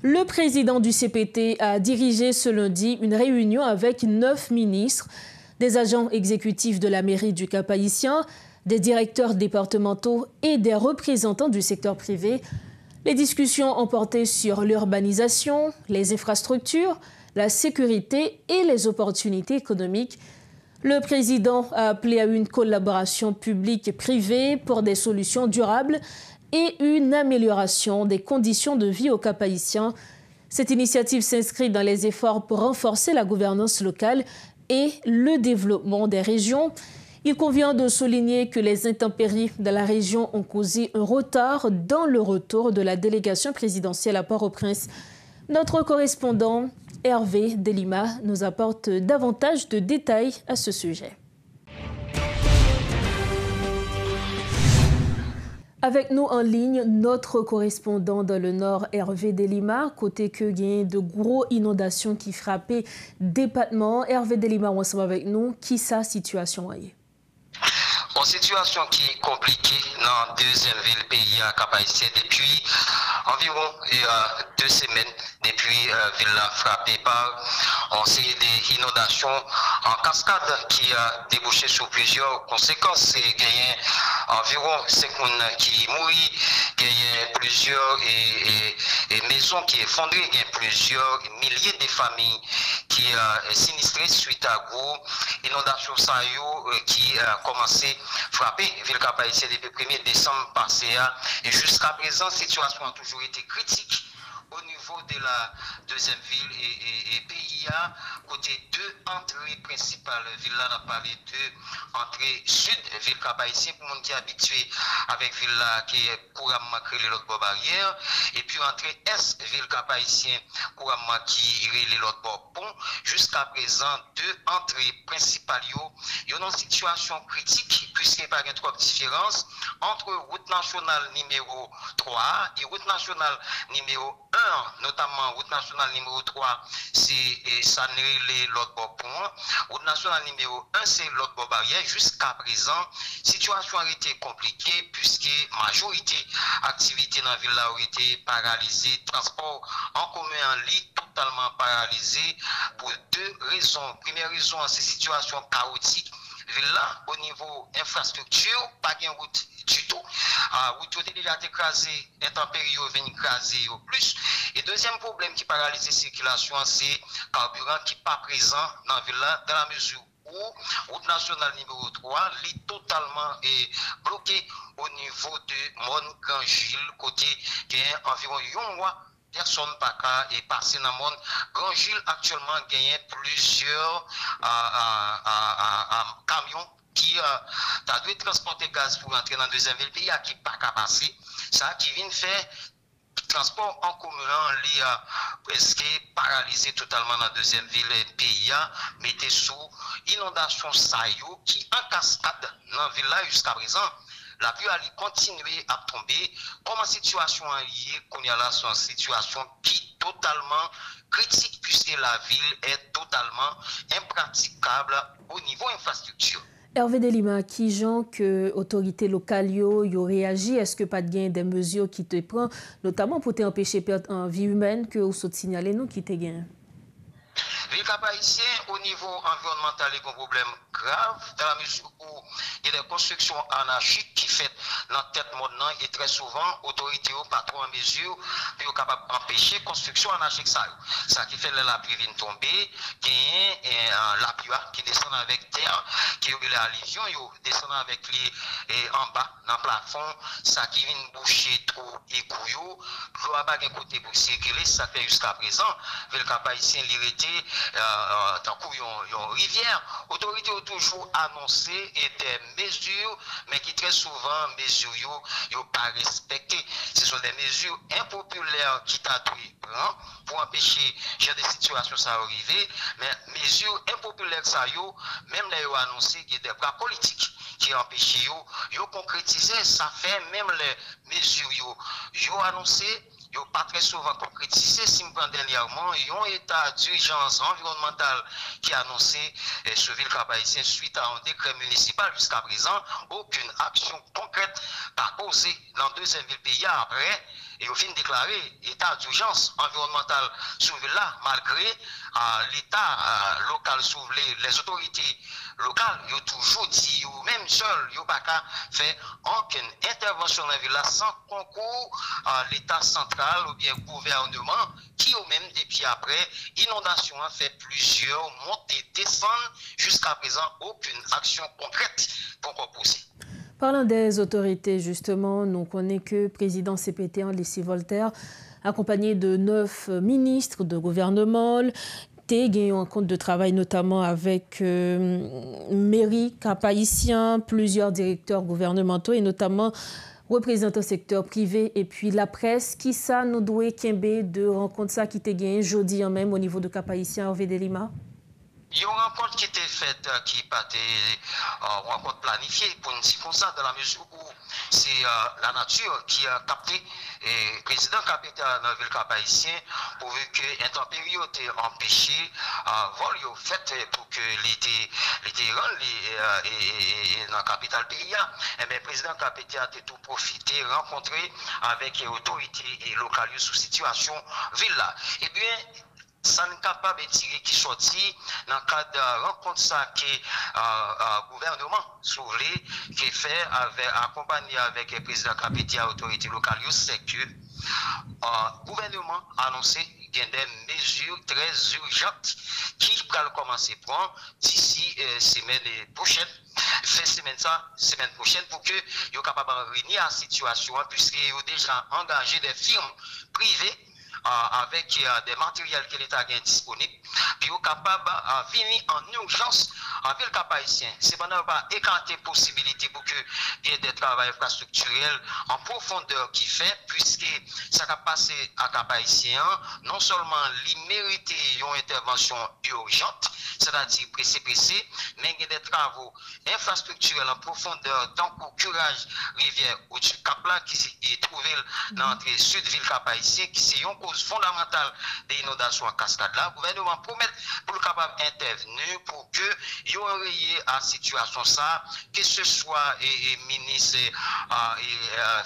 Le président du CPT a dirigé ce lundi une réunion avec 9 ministres, des agents exécutifs de la mairie du Cap-Haïtien, des directeurs départementaux et des représentants du secteur privé. Les discussions ont porté sur l'urbanisation, les infrastructures, la sécurité et les opportunités économiques. Le président a appelé à une collaboration publique-privée pour des solutions durables et une amélioration des conditions de vie au Cap-Haïtien. Cette initiative s'inscrit dans les efforts pour renforcer la gouvernance locale et le développement des régions. Il convient de souligner que les intempéries de la région ont causé un retard dans le retour de la délégation présidentielle à Port-au-Prince. Notre correspondant Hervé Delima nous apporte davantage de détails à ce sujet. Avec nous en ligne, notre correspondant dans le Nord, Hervé Delima, côté que gagne de gros inondations qui frappaient département. Hervé Delima, ensemble avec nous, qui sa situation est? Une situation qui est compliquée dans la deuxième ville pays à Cap-Haïtien depuis environ 2 semaines, depuis la ville frappée par une série d'inondations en cascade qui a débouché sur plusieurs conséquences. Il y a environ 5 personnes qui mourent, il y a plusieurs maisons qui effondrées, il y a plusieurs milliers de familles qui sont sinistrées suite à gros inondations qui a commencé à frapper ville Cap-Haïtien depuis le 1er décembre passé. Et jusqu'à présent, la situation a toujours été critique au niveau de la deuxième ville et pays, côté deux entrées principales. Ville là, on a parlé de entrée sud, ville Cap-Haïtien, pour monde qui est habitué avec ville là, qui est couramment créé l'autre barrière, et puis entrée est, ville Cap-Haïtien, couramment qui est l'autre pont. Jusqu'à présent, deux entrées principales, il y a une situation critique, puisqu'il n'y a pas trop de différence entre route nationale numéro 3 et route nationale numéro 1, notamment route nationale numéro 3, c'est Sanré l'autre pont. Route nationale numéro 1, c'est l'autre barrière. Jusqu'à présent, la situation a été compliquée puisque la majorité activité dans la ville a été paralysée. Transport en commun en ligne totalement paralysé pour 2 raisons. Première raison, c'est situation chaotique. Là, au niveau infrastructure, pas de route du tout. Route est déjà écrasée, intempéries viennent écraser au plus. Et deuxième problème qui paralyse la circulation, c'est carburant qui n'est pas présent dans la ville là, dans la mesure où route nationale numéro 3 est totalement bloquée au niveau de Mont-Grand-Gilles, côté qui est environ 1 mois. Personne pas qu'à passer dans le monde. Grand Gilles actuellement gagne plusieurs camions qui dû transporter gaz pour entrer dans la deuxième ville pays qui pas qu'à passer. Ça qui vient faire transport en commun li a presque paralysé totalement dans la deuxième ville pays mettez sous inondation saillot qui en cascade dans la ville là jusqu'à présent. La pluie allait continuer à tomber. Comme la situation est liée, qu'on y a là, c'est une situation qui est totalement critique puisque la ville est totalement impraticable au niveau infrastructure. Hervé Delima, qui gens que autorités locales yo réagi, est-ce que pas de gain des mesures qui te prend, notamment pour t'empêcher perdre en vie humaine que vous signalez nous qui te gain? Ville Cap-Haïtien, au niveau environnemental, il y a un problème grave, dans la mesure où il y a des constructions anarchiques qui fait dans la tête maintenant et très souvent, l'autorité n'a pas trop en mesure pour capable d'empêcher la construction anarchique. Ça qui fait la pluie vient tomber, qui la pluie qui descend avec terre, qui est la alluvion, descend avec les en bas, dans le plafond, ça qui vient boucher trop et couillot, l'eau n'a pas de côté pour circuler, ça fait jusqu'à présent, Ville Cap-Haïtien l'irrité. Dans une rivière, l'autorité a toujours annoncé des mesures, mais qui très souvent, mesures n'ont pas respectées. Ce sont des mesures impopulaires qui t'a prend pour empêcher des situations ça arriver, mais mesures impopulaires ça même là ils ont annoncé qu'il y a des bras politiques qui empêchent ils ont concrétisé, ça fait même les mesures ils ont annoncé. Ils n'ont pas très souvent concrétisé, si je prends dernièrement, ils ont un état d'urgence environnementale qui a annoncé sur Ville Cap-Haïtien suite à un décret municipal. Jusqu'à présent, aucune action concrète pas posée dans la deuxième ville pays après et au fin déclaré état d'urgence environnementale sur là, malgré l'état local sur les autorités locales, ils ont toujours dit, ou même seul, ils n'ont pas fait aucune intervention dans la ville sans concours l'état central ou bien gouvernement, qui au même depuis après, inondation a fait plusieurs montées, descendre, jusqu'à présent, aucune action concrète pour proposer. Parlant des autorités, justement, nous connaissons que le président CPT, Lissi Voltaire, accompagné de 9 ministres de gouvernement, gagné un compte de travail notamment avec mairie Cap-Haïtien, plusieurs directeurs gouvernementaux et notamment représentants secteur privé et puis la presse. Qui ça nous doit Kembe de rencontre ça qui était gagné jeudi en même au niveau de Cap-Haïtien Hervé Delima? Il y a une rencontre qui était faite, qui n'est pas une rencontre planifiée, pour une circonstance, dans la mesure où c'est la nature qui a capté le président capitaine dans la ville Cap-Haïtien, pourvu que l'intempérie ait empêché vol fait pour que l'été dans la capitale pays. Et bien, le président capitaine a tout profité, rencontré avec les autorités locales sous situation ville là. Et bien, ça n'est capable de tirer qui sortit dans le cadre de rencontre ça que le gouvernement soulevé qui fait accompagné avec le président capitaine autorité locale, c'est que le gouvernement a annoncé qu'il y a des mesures très urgentes qui vont commencer à prendre d'ici semaine prochaine. Semaine prochaine pour que soient capables de réunir la situation puisqu'ils ont déjà engagé des firmes privées avec des matériels que l'État a disponibles, puis ils sont capables de venir en urgence en ville Cap-Haïtien. C'est pendant pas écarter possibilité pour que il y ait des travaux infrastructurels en profondeur qui fait, puisque ça va passer à Cap-Haïtien, non seulement il mérite une intervention urgente, c'est-à-dire pressé, mais il y a des travaux infrastructurels en profondeur, tant qu'au curage rivière ou du Cap-là qui est trouvé dans l'entrée sud-ville Cap-Haïtien, qui c'est une cause fondamentale des inondations en cascade là. Le gouvernement promet pour le capable d'intervenir pour que il y ait à la situation ça, que ce soit ministre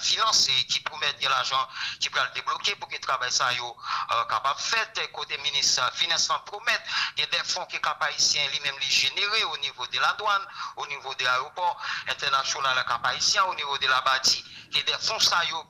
financier qui promet de l'argent qui peut le débloquer pour que le travail ça soit capable de faire, côté ministre financement promet il y a des fonds qui Cap-Haïtien lui-même les générer au niveau de la douane, au niveau de l'aéroport international Cap-Haïtien, au niveau de la bâtie, il y a des fonds ça pour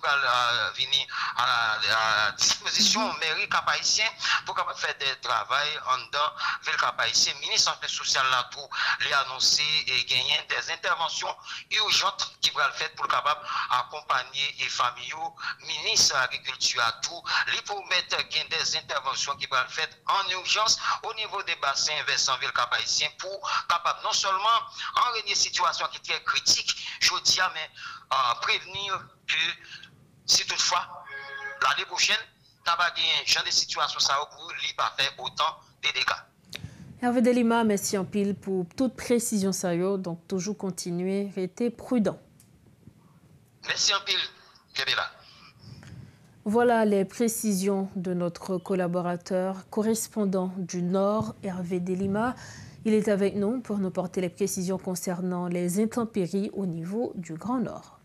venir à la disposition mairie Cap-Haïtien pour capable faire des travail en dedans ville Cap-Haïtien. Ministre de la Sociale là tout les annoncer et gagner des interventions urgentes qui vont le faire pour capable accompagner les familles, ministre de l'agriculture à tout, les promettre des interventions qui vont le faire en urgence au niveau des bassins versant ville Cap-Haïtien pour capable non seulement enrayer une situation qui est très critique, je dis mais prévenir que si toutefois l'année prochaine n'a pas gagné genre de situation ça pour lui pas faire autant de dégâts. Hervé Delima, merci en pile pour toute précision sérieuse, donc toujours continuer, rester prudent. Merci en pile, Kebela. Voilà les précisions de notre collaborateur correspondant du Nord, Hervé Delima. Il est avec nous pour nous porter les précisions concernant les intempéries au niveau du Grand Nord.